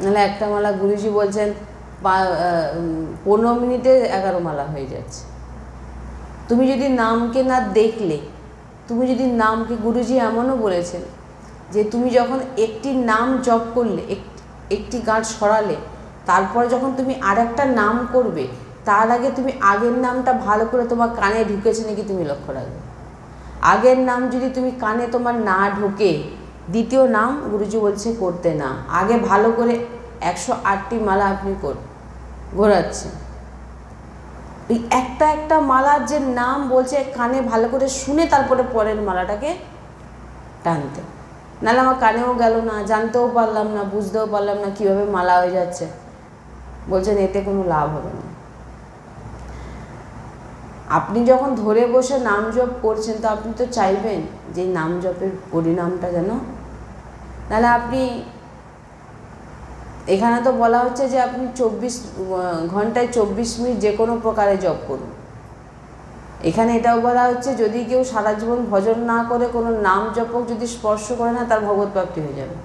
নাহলে একটা মালা গুরুজি বলছেন 15 মিনিটে 11 মালা হয়ে যাচ্ছে। তুমি যদি নামকে না দেখলে, তুমি যদি নামকে, গুরুজি এমনও বলেছেন যে তুমি যখন একটি নাম জপ করলে, একটি গাঁট সরালে, তারপরে যখন তুমি আরেকটা নাম করবে, তার আগে তুমি আগের নামটা ভালো করে তোমার কানে ঢুকেছে নাকি তুমি লক্ষ্য রাখবে। আগের নাম যদি তুমি কানে তোমার না ঢোকে, দ্বিতীয় নাম গুরুজি বলছে করতে না, আগে ভালো করে 108টি মালা আপনি ঘোরাচ্ছেন। ওই একটা মালার যে নাম বলছে কানে ভালো করে শুনে তারপরে পরের মালাটাকে টানতে, নাহলে আমার কানেও গেল না, জানতেও পারলাম না, বুঝতেও পারলাম না কীভাবে মালা হয়ে যাচ্ছে। বলছেন এতে কোনো লাভ হবে না। আপনি যখন ধরে বসে নাম জপ করছেন, তো আপনি তো চাইবেন যে নাম জপের পরিণামটা যেন, নাহলে আপনি, এখানে তো বলা হচ্ছে যে আপনি 24 ঘন্টায় 24 মিনিট যে কোনো প্রকারে জপ করুন, এখানে এটাও বলা হচ্ছে যদি কেউ সারা জীবন ভজন না করে কোনো নাম জপক যদি স্পর্শ করে না তার ভগবত প্রাপ্তি হয়ে যাবে।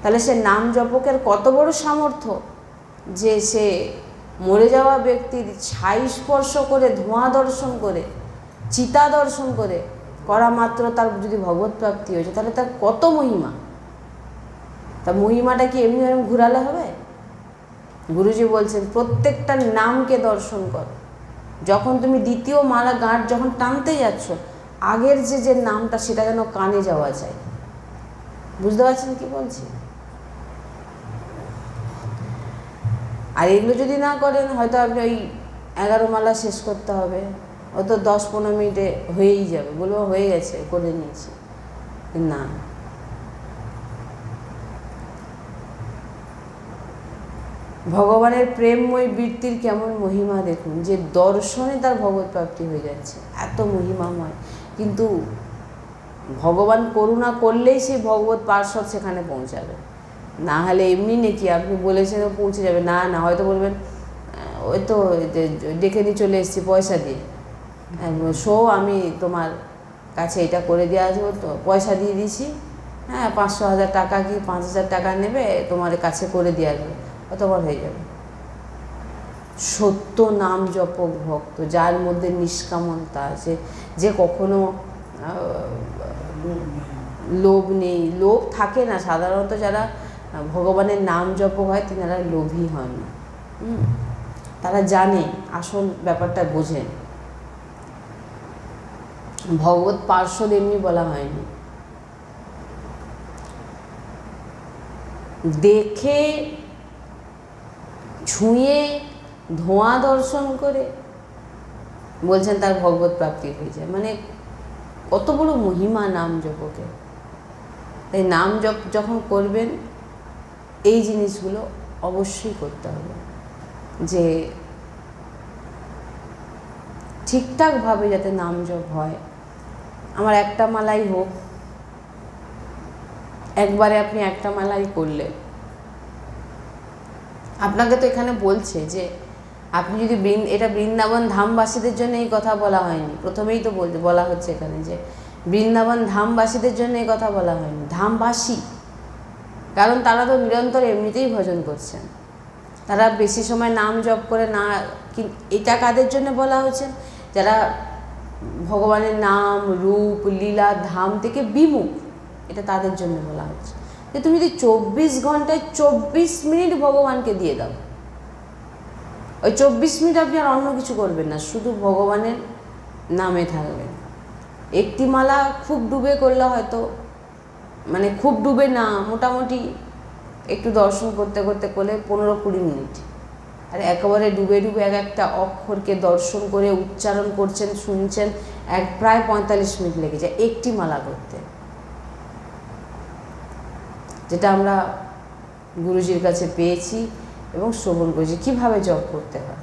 তাহলে সে নাম জপকের কত বড় সামর্থ্য যে সে মরে যাওয়া ব্যক্তির ছাই স্পর্শ করে, ধোঁয়া দর্শন করে, চিতা দর্শন করে করা মাত্র তার যদি ভগবত প্রাপ্তি হয়েছে, তাহলে তার কত মহিমা। তার মহিমাটা কি এমনি এরকম ঘুরালে হবে? গুরুজি বলছেন প্রত্যেকটা নামকে দর্শন কর। যখন তুমি দ্বিতীয় মালা গাঁট যখন টানতে যাচ্ছ, আগের যে নামটা সেটা যেন কানে যাওয়া যায়। বুঝতে পারছেন কি বলছি? আর এগুলো যদি না করেন, হয়তো আপনি ওই 11 মালা শেষ করতে হবে, হয়তো 10-15 মিনিটে হয়েই যাবে, বলবো হয়ে গেছে, করে নিয়েছি। না, ভগবানের প্রেমময় বৃত্তির কেমন মহিমা দেখুন, যে দর্শনে তার ভগবত প্রাপ্তি হয়ে যাচ্ছে, এত মহিমাময়। কিন্তু ভগবান করুণা করলেই সেই ভগবত পার্শ্বদ সেখানে পৌঁছাবে, না হলে এমনি নাকি আপনি বলেছেন পৌঁছে যাবে? না না, হয়তো বলবেন ওই তো ডেকে নিয়ে চলে এসেছি পয়সা দিয়ে, আমি তোমার কাছে এটা করে দিয়ে আসবো, তো পয়সা দিয়ে দিয়েছি, হ্যাঁ 500,000 টাকা কি 5,000 টাকা নেবে, তোমার কাছে করে দিয়ে আসবে, অতবার হয়ে যাবে। সত্য নাম জপক ভক্ত, যার মধ্যে নিষ্কামতা আছে, যে কখনো লোভ নেই, লোভ থাকে না। সাধারণত যারা ভগবানের নাম জপ হয় তিনারা লোভী হন না। তারা জানে, আসল ব্যাপারটা বোঝেন। ভগবত পার্শ্বদ এমনি বলা হয়নি, দেখে ছুঁয়ে ধোঁয়া দর্শন করে বলছেন তার ভগবত প্রাপ্তি হয়ে যায়। মানে কত বড় মহিমা নাম জপকে। তাই নাম জপ যখন করবেন এই জিনিসগুলো অবশ্যই করতে হবে, যে ঠিকঠাকভাবে যাতে নাম জপ হয়। আমার একটা মালাই হোক, একবারে আপনি একটা মালাই করলে, আপনাকে তো এখানে বলছে যে আপনি যদি এটা বৃন্দাবন ধামবাসীদের জন্য এই কথা বলা হয়নি, প্রথমেই তো বলা হচ্ছে এখানে যে বৃন্দাবন ধামবাসীদের জন্য এই কথা বলা হয়নি, ধামবাসী, কারণ তারা তো নিরন্তর এমনিতেই ভজন করছেন, তারা বেশি সময় নাম জপ করে না। এটা কাদের জন্য বলা হচ্ছে? যারা ভগবানের নাম রূপ লীলা ধাম থেকে বিমুখ, এটা তাদের জন্য বলা হচ্ছে। যে তুমি যদি 24 ঘন্টায় 24 মিনিট ভগবানকে দিয়ে দাও, ওই 24 মিনিট আপনি আর অন্য কিছু করবেন না, শুধু ভগবানের নামে থাকবেন। একটি মালা খুব ডুবে করলে হয়তো, মানে খুব ডুবে না, মোটামুটি একটু দর্শন করতে করতে করলে 15-20 মিনিট। আর একেবারে ডুবে ডুবে এক একটা অক্ষরকে দর্শন করে উচ্চারণ করছেন, শুনছেন, প্রায় 45 মিনিট লেগে যায় একটি মালা করতে। যেটা আমরা গুরুজির কাছে পেয়েছি এবং শ্রবণ করেছি কীভাবে জপ করতে হয়।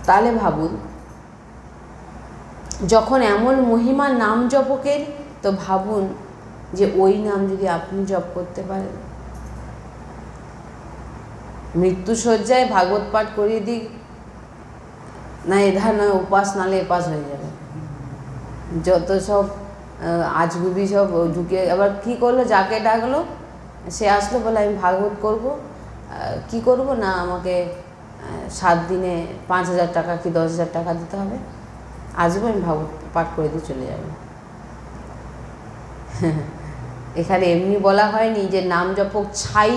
তাহলে ভাবুন, যখন এমন মহিমা নাম জপকের, তো ভাবুন যে ওই নাম যদি আপনি জপ করতে পারেন, মৃত্যুশয্যায় ভাগবত পাঠ করিয়ে দিক না, এধার নয় উপাস, নালে এপাস হয়ে যাবে। যত সব আজগুবি সব ঢুকে, আবার কী করলো, যাকে ডাকলো সে আসলো, বলে আমি ভাগবত করব, কি করব না, আমাকে 7 দিনে 5,000 টাকা কি 10,000 টাকা দিতে হবে, আসবো, আমি ভাগবত পাঠ করে দিয়ে চলে যাব। এখানে এমনি বলা হয়নি যে নাম জপক ছাই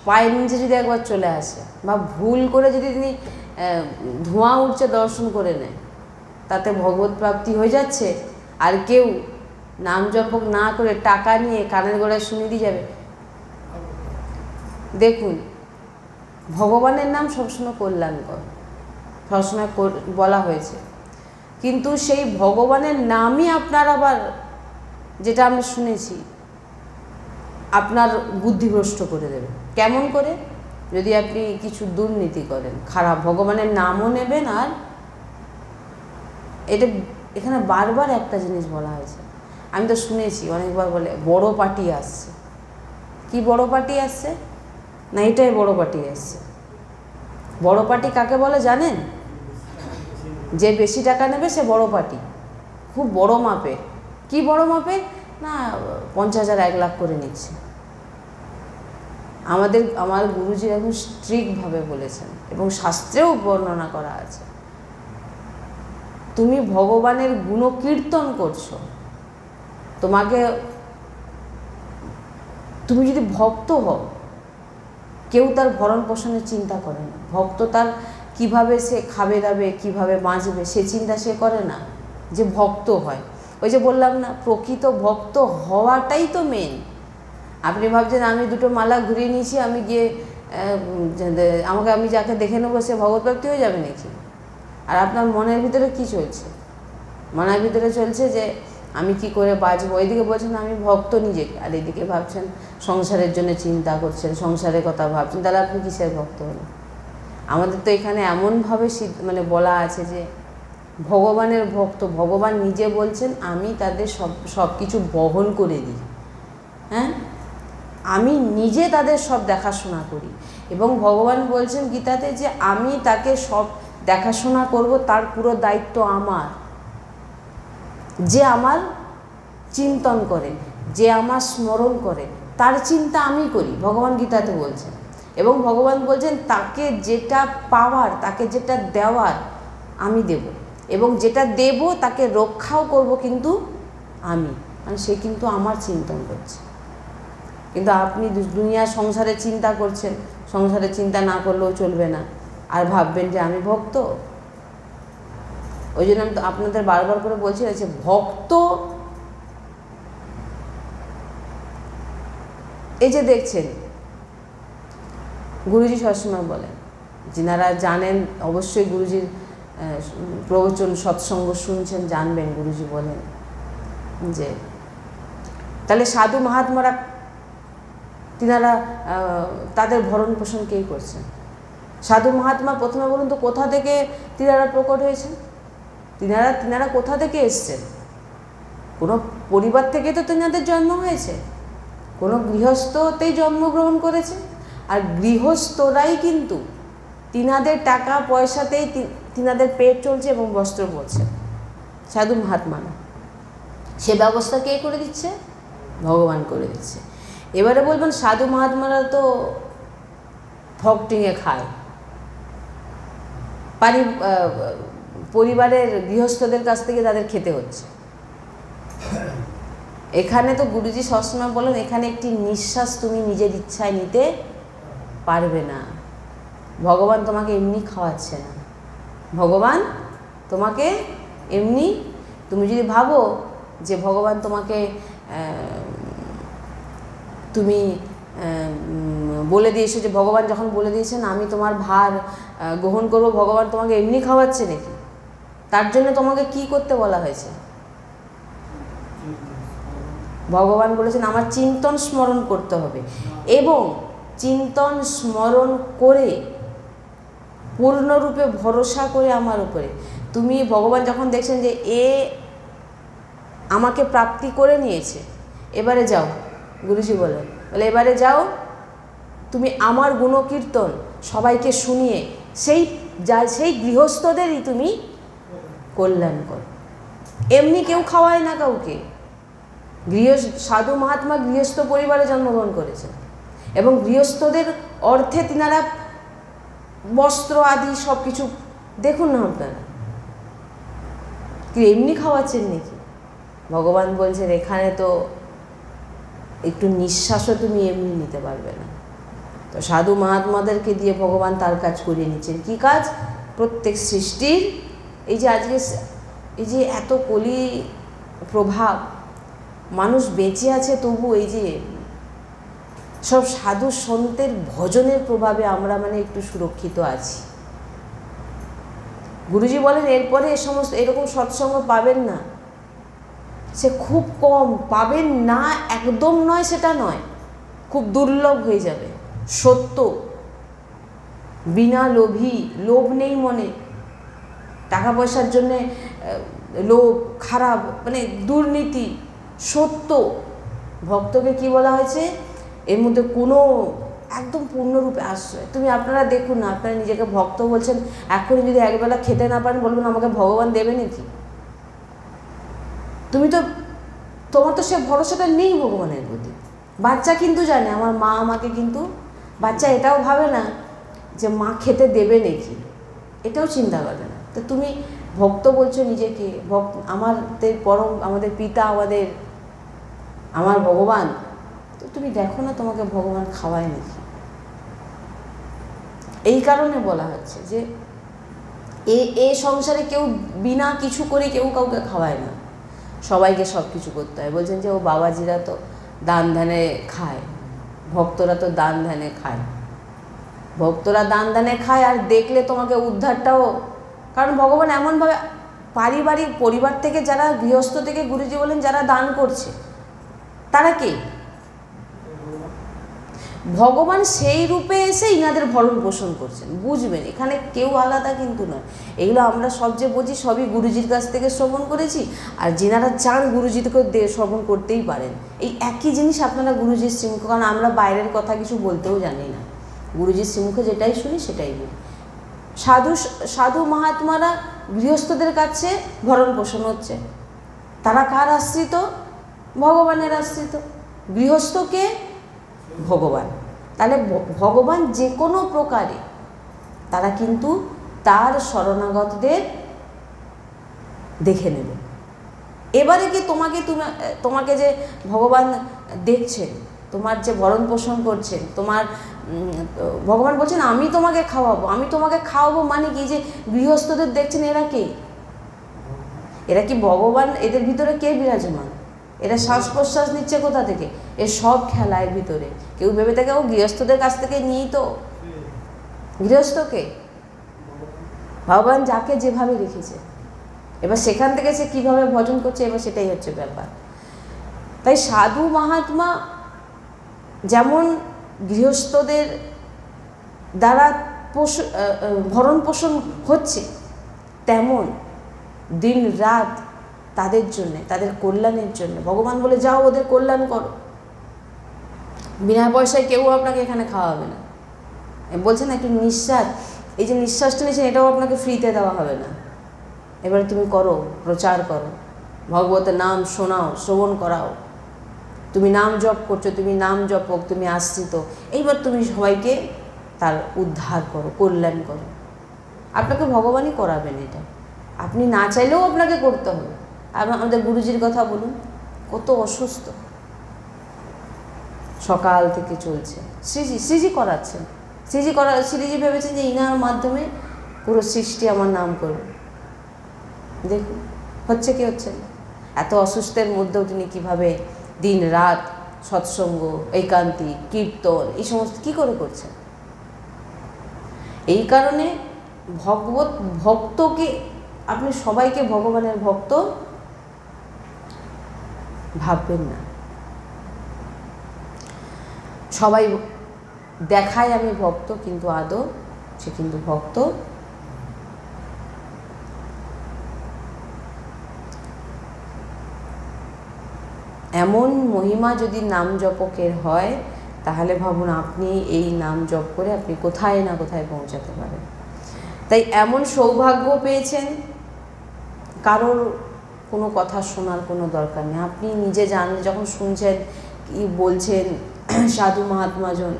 পায়ের নিচে যদি একবার চলে আসে, বা ভুল করে যদি তিনি ধোঁয়া উঠছে দর্শন করে নেয়, তাতে ভগবত প্রাপ্তি হয়ে যাচ্ছে, আর কেউ নাম জপক না করে টাকা নিয়ে কানের গোড়ায় শুনিয়ে দিয়ে যাবে। দেখুন, ভগবানের নাম সবসময় কল্যাণকর, সবসময় বলা হয়েছে, কিন্তু সেই ভগবানের নামই আপনার আবার, যেটা আমরা শুনেছি, আপনার বুদ্ধিভ্রষ্ট করে দেবে। কেমন করে? যদি আপনি কিছু দুর্নীতি করেন, খারাপ, ভগবানের নামও নেবেন। আর এটা এখানে বারবার একটা জিনিস বলা হয়েছে, আমি তো শুনেছি অনেকবার, বলে বড় পার্টি আসছে। কি বড় পার্টি আসছে? না, এটাই বড় পার্টি আসছে। বড় পার্টি কাকে বলে জানেন? যে বেশি টাকা নেবে সে বড় পার্টি, খুব বড় মাপে। কি বড় মাপে? না 50,000 1 লাখ করে নিচ্ছে। আমার গুরুজি এখন স্ট্রিক্টভাবে বলেছেন এবং শাস্ত্রেও বর্ণনা করা আছে, তুমি ভগবানের গুণকীর্তন করছো, তুমি যদি ভক্ত হও, কেউ তার ভরণ পোষণের চিন্তা করে না। ভক্ত তার কিভাবে সে খাবে দাবে, কিভাবে বাঁচবে সে চিন্তা সে করে না, যে ভক্ত হয়। ওই যে বললাম না, প্রকৃত ভক্ত হওয়াটাই তো মেন। আপনি ভাবছেন আমি 2টো মালা ঘুরিয়ে নিয়েছি, আমি গিয়ে আমি যাকে দেখে নেবো সে ভগবৎপ্রাপ্তি হয়ে যাবে নাকি? আর আপনার মনের ভিতরে কি চলছে? মনের ভিতরে চলছে যে আমি কি করে বাঁচবো। ওইদিকে বলছেন আমি ভক্ত নিজেকে, আর এইদিকে ভাবছেন সংসারের জন্য চিন্তা করছেন, সংসারের কথা ভাবছেন, তাহলে আপনি কিসের ভক্ত হলেন? আমাদের তো এখানে এমনভাবে বলা আছে যে ভগবানের ভক্ত, ভগবান নিজে বলছেন আমি তাদের সব কিছু বহন করে দিই। হ্যাঁ, আমি নিজে তাদের সব দেখাশোনা করি। এবং ভগবান বলছেন গীতাতে যে আমি তাকে সব দেখাশোনা করব, তার পুরো দায়িত্ব আমার। যে আমার চিন্তন করে, যে আমার স্মরণ করে, তার চিন্তা আমি করি, ভগবান গীতাতে বলছেন। এবং ভগবান বলছেন তাকে যেটা পাওয়ার, তাকে যেটা দেওয়ার আমি দেব, এবং যেটা দেব তাকে রক্ষাও করব, কিন্তু আমি, মানে সে কিন্তু আমার চিন্তন করছে। কিন্তু আপনি দুনিয়ার সংসারে চিন্তা করছেন, সংসারে চিন্তা না করলেও চলবে না, আর ভাববেন যে আমি ভক্ত। ওই জন্য আমি তো আপনাদের বারবার করে বলছি যে ভক্ত, এই যে দেখছেন গুরুজি সবসময় বলেন, যিনারা জানেন অবশ্যই গুরুজির প্রবচন সৎসঙ্গ শুনছেন, জানবেন গুরুজি বলেন যে তাহলে সাধু মহাত্মারা তিনারা তাদের ভরণ পোষণ কে করছেন? সাধু মহাত্মা প্রথমে বলুন তো কোথা থেকে তিনারা প্রকট হয়েছেন? তিনারা কোথা থেকে এসছেন? কোনো পরিবার থেকে তো তিনাদের জন্ম হয়েছে, কোনো গৃহস্থতেই জন্মগ্রহণ করেছে। আর গৃহস্থরাই কিন্তু তিনাদের টাকা পয়সাতেই তিনাদের পেট চলছে এবং বস্ত্র পরছে। সাধু মহাত্মা না, সে ব্যবস্থা কে করে দিচ্ছে? ভগবান করে দিচ্ছে। এবারে বলবেন সাধু মহাত্মারা তো ফকটিংয়ে খায়, পরিবারের গৃহস্থদের কাছ থেকে তাদের খেতে হচ্ছে। এখানে তো গুরুজি সবসময় বলেন এখানে একটি নিঃশ্বাস তুমি নিজের ইচ্ছায় নিতে পারবে না। ভগবান তোমাকে এমনি খাওয়াচ্ছে না, ভগবান তোমাকে এমনি, তুমি যদি ভাবো যে ভগবান তোমাকে তুমি বলে দিয়েছো, যে ভগবান যখন বলে দিয়েছেন আমি তোমার ভার গ্রহণ করব, ভগবান তোমাকে এমনি খাওয়াচ্ছে নাকি? তার জন্য তোমাকে কি করতে বলা হয়েছে? ভগবান বলেছেন আমার চিন্তন স্মরণ করতে হবে, এবং চিন্তন স্মরণ করে পূর্ণরূপে ভরসা করে আমার উপরে তুমি, ভগবান যখন দেখছেন যে এ আমাকে প্রাপ্তি করে নিয়েছে, এবারে যাও, গুরুজি বলে এবারে যাও তুমি আমার গুণকীর্তন সবাইকে শুনিয়ে সেই গৃহস্থদেরই তুমি কল্যাণ করো। এমনি কেউ খাওয়ায় না কাউকে। সাধু মহাত্মা গৃহস্থ পরিবারে জন্মগ্রহণ করেছেন এবং গৃহস্থদের অর্থে তিনারা বস্ত্র আদি সব কিছু, দেখুন না আপনারা কি এমনি খাওয়াচ্ছেন নাকি? ভগবান বলছেন এখানে তো একটু নিঃশ্বাসও তুমি এমনি নিতে পারবে না। তো সাধু মহাত্মাদেরকে দিয়ে ভগবান তার কাজ করিয়ে নিচ্ছেন। কি কাজ? প্রত্যেক সৃষ্টির এই যে আজকে এই যে এত কলি প্রভাব, মানুষ বেঁচে আছে তবু এই যে সব সাধু সন্তের ভজনের প্রভাবে আমরা একটু সুরক্ষিত আছি। গুরুজি বলেন এরপরে এরকম সৎসঙ্গ পাবেন না, সে খুব কম পাবেন না, একদম নয় সেটা নয়, খুব দুর্লভ হয়ে যাবে। সত্য, বিনা লোভী, লোভ নেই মনে, টাকা পয়সার জন্যে লোভ, খারাপ দুর্নীতি, সত্য। ভক্তকে কি বলা হয়েছে? এর মধ্যে কোনো একদম পূর্ণরূপে আশ্রয়। আপনারা দেখুন না, আপনারা নিজেকে ভক্ত বলছেন, এখনই যদি একবেলা খেতে না পারেন বলবেন আমাকে ভগবান দেবে নাকি? তোমার তো সে ভরসাটা নেই ভগবানের প্রতি। বাচ্চা কিন্তু জানে আমার মা আমাকে, কিন্তু বাচ্চা এটাও ভাবে না যে মা খেতে দেবে নাকি, এটাও চিন্তা করে না। তো তুমি ভক্ত বলছো নিজেকে, আমাদের পিতা, আমার ভগবান, তো তুমি দেখো না তোমাকে ভগবান খাওয়ায় নাকি। এই কারণে বলা হচ্ছে যে এ সংসারে কেউ বিনা কিছু করে কেউ কাউকে খাওয়ায় না, সবাইকে সব কিছু করতে হয়। বলছেন যে ও বাবাজিরা তো দান ধ্যানে খায়, ভক্তরা তো দান ধ্যানে খায়, ভক্তরা দান ধ্যানে খায়। আর দেখলে তোমাকে উদ্ধারটাও, কারণ ভগবান এমনভাবে পারিবারিক পরিবার থেকে যারা গৃহস্থ থেকে গুরুজি বলেন যারা দান করছে তারা কে? ভগবান সেই রূপে এসে ইনাদের ভরণ পোষণ করছেন। বুঝবেন, এখানে কেউ আলাদা কিন্তু নয়। এগুলো আমরা সব যে বলছি সবই গুরুজির কাছ থেকে শ্রবণ করেছি, আর যেনারা চান গুরুজিকে শ্রবণ করতেই পারেন। এই একই জিনিস আপনারা গুরুজির শ্রীমুখ, কারণ আমরা বাইরের কথা কিছু বলতেও জানি না, গুরুজির শ্রীমুখে যেটাই শুনি সেটাই বলি। সাধু মহাত্মারা গৃহস্থদের কাছে ভরণ পোষণ হচ্ছে, তারা কার আশ্রিত? ভগবানের আশ্রিত। গৃহস্থকে ভগবান, তাহলে ভগবান যে কোনো প্রকারে তারা কিন্তু তার শরণাগতদের দেখে নেবে। এবারে কি তোমাকে যে ভগবান দেখছেন, তোমার যে ভরণ পোষণ করছেন, ভগবান বলছেন আমি তোমাকে খাওয়াবো, মানে কি যে গৃহস্থদের দেখছেন এরা কি ভগবান? এদের ভিতরে কে বিরাজমান? এরা শ্বাস প্রশ্বাস নিচ্ছে কোথা থেকে? এর সব খেলায় ভিতরে। কেউ ভেবে থাকে ও গৃহস্থদের কাছ থেকে নিয়েই তো। গৃহস্থকে ভগবান যাকে যেভাবে রেখেছে, এবার সেখান থেকে সে কীভাবে ভজন করছে, এবার সেটাই হচ্ছে ব্যাপার। তাই সাধু মহাত্মা যেমন গৃহস্থদের দ্বারা ভরণ পোষণ হচ্ছে, তেমন দিন রাত তাদের জন্যে, তাদের কল্যাণের জন্য ভগবান বলে যাও ওদের কল্যাণ করো। বিনা পয়সায় কেউ আপনাকে এখানে খাওয়াবে না। বলছেন একটু নিঃশ্বাস, এই যে নিঃশ্বাসটা নিয়েছেন এটাও আপনাকে ফ্রিতে দেওয়া হবে না। এবারে তুমি করো, প্রচার করো, ভগবতের নাম শোনাও, শ্রবণ করাও। তুমি নাম জপ করছো, তুমি নাম জপক, তুমি আশ্রিত, এইবার তুমি সবাইকে তার উদ্ধার করো, কল্যাণ করো। আপনাকে ভগবানই করাবেন এটা, আপনি না চাইলেও আপনাকে করতে হবে। আমাদের গুরুজির কথা বলুন, কত অসুস্থ, সকাল থেকে চলছে, শ্রীজি করাচ্ছেন। শ্রীজি ভেবেছেন যে ইনার মাধ্যমে পুরো সৃষ্টি আমার নাম করবে। দেখুন হচ্ছে কি হচ্ছে না। এত অসুস্থের মধ্যেও তিনি কীভাবে দিন রাত সৎসঙ্গ, একান্তি, কীর্তন, এই সমস্ত কী করে করছেন। এই কারণে ভক্তকে, আপনি সবাইকে ভগবানের ভক্ত ভাববেন না। সবাই দেখায় আমি ভক্ত, কিন্তু আদৌ সে কিন্তু ভক্ত এমন মহিমা যদি নাম জপকের হয়, তাহলে ভাবুন আপনি এই নাম জপ করে আপনি কোথায় না কোথায় পৌঁছাতে পারেন। তাই এমন সৌভাগ্য পেয়েছেন, কারোর কোনো কথা শোনার কোনো দরকার নেই। আপনি নিজে জানলে, যখন শুনছেন কি বলছেন সাধু মহাত্মাজন,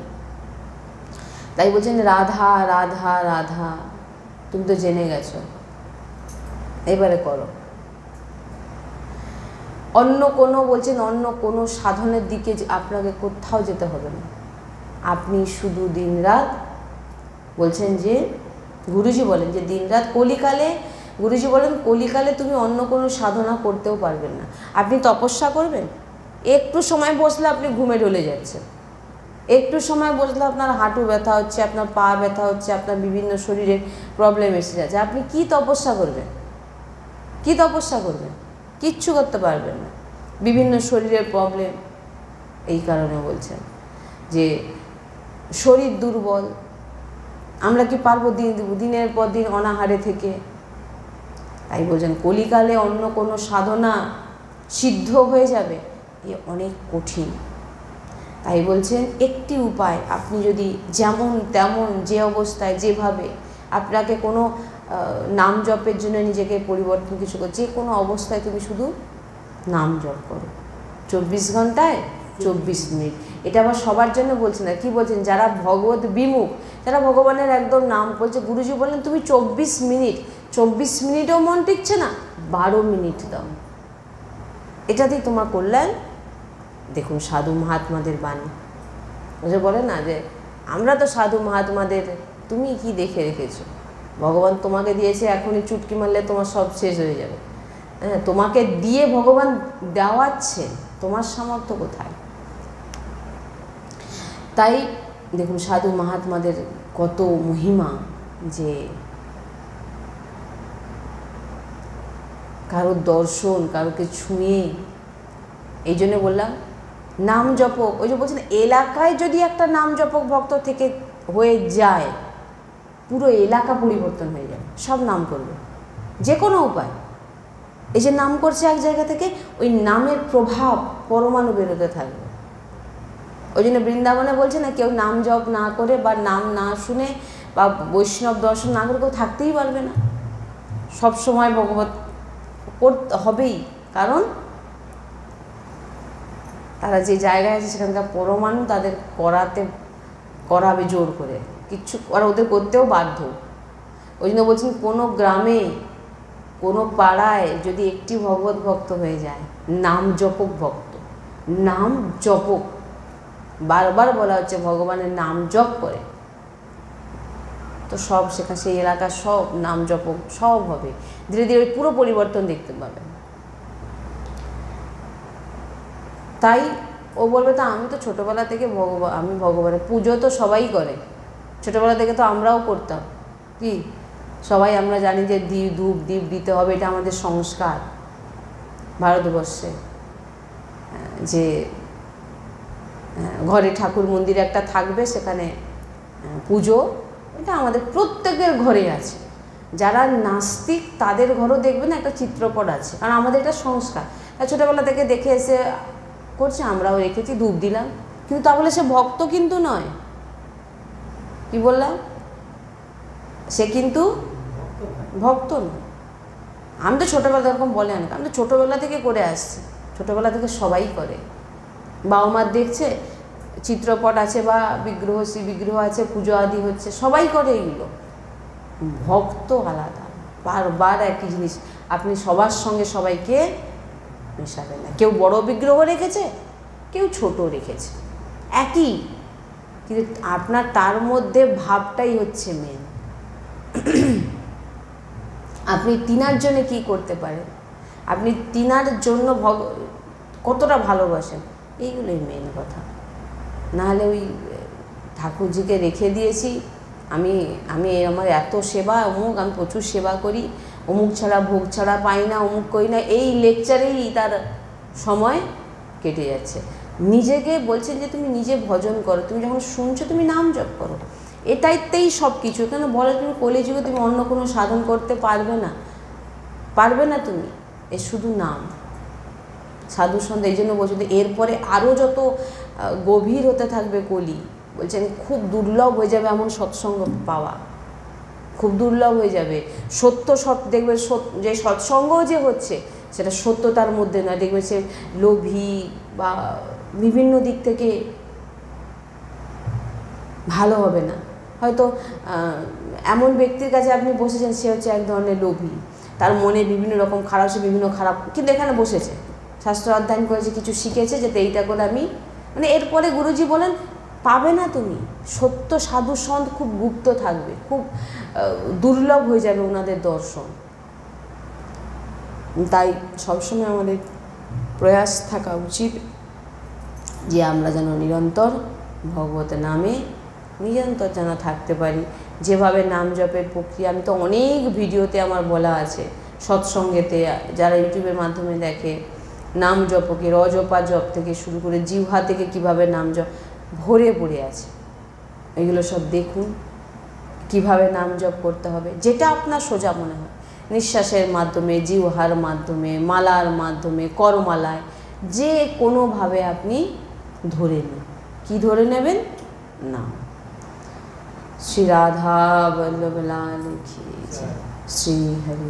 তাই বলছেন রাধা রাধা রাধা, তুমি তো জেনে গেছো, এবারে করো। অন্য কোনো সাধনের দিকে আপনাকে কোথাও যেতে হবে না। আপনি শুধু দিনরাত বলছেন যে, গুরুজি বলেন যে দিনরাত কলিকালে তুমি অন্য কোনো সাধনা করতেও পারবেন না। আপনি তপস্যা করবেন, একটু সময় বসলে আপনি ঘুমে ঢলে যাচ্ছেন, একটু সময় বসলে আপনার হাঁটু ব্যথা হচ্ছে, আপনার পা ব্যথা হচ্ছে, আপনার বিভিন্ন শরীরের প্রবলেম এসে যাচ্ছে। আপনি কি তপস্যা করবেন? কিচ্ছু করতে পারবেন না, বিভিন্ন শরীরের প্রবলেম। এই কারণে বলছেন যে শরীর দুর্বল, আমরা কি পারবো দিনের পর দিন অনাহারে থেকে? তাই বলছেন কলিকালে অন্য কোনো সাধনা সিদ্ধ হয়ে যাবে, এ অনেক কঠিন। তাই বলছেন একটি উপায়, আপনি যদি যেমন তেমন যে অবস্থায় যেভাবে আপনাকে কোনো নাম জপের জন্য নিজেকে পরিবর্তন কিছু করো, যে কোনো অবস্থায় তুমি শুধু নাম জপ করো 24 ঘন্টায় 24 মিনিট। এটা আবার সবার জন্য বলছেন না, কি বলছেন, যারা ভগবত বিমুখ, যারা ভগবানের একদম নাম বলছে, গুরুজি বললেন তুমি 24 মিনিট, 24 মিনিটও মন টিকছে না, 12 মিনিট দাও, এটাতেই তোমার কল্যাণ। দেখুন সাধু মহাত্মাদের বাণী, যে বলে না যে আমরা তো সাধু মহাত্মাদের, তুমি কি দেখে রেখেছো, ভগবান তোমাকে দিয়েছে, এখনই চুটকি মারলে তোমার সব শেষ হয়ে যাবে। হ্যাঁ, তোমাকে দিয়ে ভগবান দেওয়াচ্ছেন, তোমার সামর্থ্য কোথায়? তাই দেখুন সাধু মহাত্মাদের কত মহিমা, যে কারোর দর্শন, কারোকে ছুঁয়ে, এই জন্য বললাম নাম জপক, ওই যে বলছেন এলাকায় যদি একটা নাম জপক ভক্ত থেকে হয়ে যায়, পুরো এলাকা পরিবর্তন হয়ে যাবে, সব নাম করবে যে কোনো উপায়। এই যে নাম করছে এক জায়গা থেকে, ওই নামের প্রভাব পরমাণু বেরোতে থাকবে। ওই জন্য বৃন্দাবনে বলছে না, কেউ নাম জপ না করে বা নাম না শুনে বা বৈষ্ণব দর্শন না করে কেউ থাকতেই পারবে না, সব সময় ভগবত করতে হবেই। কারণ তারা যে জায়গায় আছে সেখানকার পরমাণু তাদের করাবে জোর করে, কিচ্ছু আর ওদের করতেও বাধ্য। ওই জন্য বলছেন কোনো গ্রামে কোনো পাড়ায় যদি একটি ভগবত ভক্ত হয়ে যায়, নাম জপক ভক্ত, নাম জপক, বারবার বলা হচ্ছে ভগবানের নাম জপ করে, তো সব সেখানে সেই এলাকার সব নাম জপক সব হবে, ধীরে ধীরে পুরো পরিবর্তন দেখতে পাবেন। তাই ও বলবে তো আমি তো ছোটোবেলা থেকে আমি ভগবানের পুজো তো সবাই করে, ছোটোবেলা থেকে তো আমরাও করতাম, কি সবাই আমরা জানি যে ধূপ দীপ দিতে হবে, এটা আমাদের সংস্কার ভারতবর্ষে, যে ঘরে ঠাকুর মন্দির একটা থাকবে, সেখানে পুজো, এটা আমাদের প্রত্যেকের ঘরে আছে। যারা নাস্তিক তাদের ঘরও দেখবেন একটা চিত্রপট আছে, কারণ আমাদের এটা সংস্কার, ছোটোবেলা থেকে দেখে এসে করছে, আমরাও রেখেছি, ধূপ দিলাম, কিন্তু তা বলে সে ভক্ত কিন্তু নয়। কি বললাম? সে কিন্তু ভক্ত নয়। আমি তো ছোটোবেলা এরকম বলে না, আমি তো ছোটোবেলা থেকে করে আসছি, ছোটোবেলা থেকে সবাই করে, বাবা মার দেখছে চিত্রপট আছে বা বিগ্রহ শ্রী বিগ্রহ আছে, পুজো আদি হচ্ছে, সবাই করে এগুলো। ভক্ত আলাদা, বারবার একই জিনিস, আপনি সবার সঙ্গে সবাইকে মেশাবেন না। কেউ বড় বিগ্রহ রেখেছে, কেউ ছোট রেখেছে, একই, কিন্তু আপনার তার মধ্যে ভাবটাই হচ্ছে মেন। আপনি তিনার জন্য কি করতে পারেন, আপনি তিনার জন্য কতটা ভালোবাসেন, এইগুলোই মেন কথা। নাহলে ওই ঠাকুরজিকে রেখে দিয়েছি, আমি আমার এত সেবা, অমুক আমি প্রচুর সেবা করি, অমুক ছাড়া ভোগ ছাড়া পাই না, অমুক করি না, এই লেকচারেই তার সময় কেটে যাচ্ছে। নিজেকে বলছেন যে তুমি নিজে ভজন করো, তুমি যখন শুনছো তুমি নাম জপ করো, এটাইতেই সব কিছু। কেন বলে তুমি কলিযুগে তুমি অন্য কোনো সাধন করতে পারবে না, তুমি এ শুধু নাম সাধু সন্ধ্যা। এই জন্য বলছেন এরপরে আরও যত গভীর হতে থাকবে কলি, বলছেন খুব দুর্লভ হয়ে যাবে এমন সৎসঙ্গ পাওয়া, খুব দুর্লভ হয়ে যাবে। দেখবে যে সৎসঙ্গ যে হচ্ছে সেটা সত্যতার মধ্যে নয়, দেখবে সে লোভী বা বিভিন্ন দিক থেকে ভালো হবে না। হয়তো এমন ব্যক্তির কাছে আপনি বসেছেন, সে হচ্ছে এক ধরনের লোভী, তার মনে বিভিন্ন রকম খারাপ, সে বিভিন্ন খারাপ, কিন্তু এখানে বসেছে, শাস্ত্র অধ্যয়ন করেছে, কিছু শিখেছে, যাতে এইটা করে আমি এরপরে গুরুজি বলেন পাবে না তুমি। সত্য সাধু সন্ত খুব গুপ্ত থাকবে, খুব দুর্লভ হয়ে যাবে ওনাদের দর্শন। তাই সবসময় আমাদের প্রয়াস থাকা উচিত যে আমরা যেন নিরন্তর ভগবতের নামে নিরন্তর যেন থাকতে পারি। যেভাবে নাম জপের প্রক্রিয়া, আমি তো অনেক ভিডিওতে আমার বলা আছে, সৎসঙ্গেতে যারা ইউটিউবের মাধ্যমে দেখে, নাম জপকে রজপা জপ থেকে শুরু করে জিহ্বা থেকে কিভাবে নাম জপ ভরে পড়ে আছে, এগুলো সব দেখুন কিভাবে নাম জপ করতে হবে, যেটা আপনার সোজা মনে হয়, নিঃশ্বাসের মাধ্যমে, জিহ্বার মাধ্যমে, মালার মাধ্যমে, করমালায়, যে কোনোভাবে আপনি ধরে নিন, কি ধরে নেবেন? নাম। শ্রী রাধা বল্লভ লাল কি জয়, শ্রী হরি।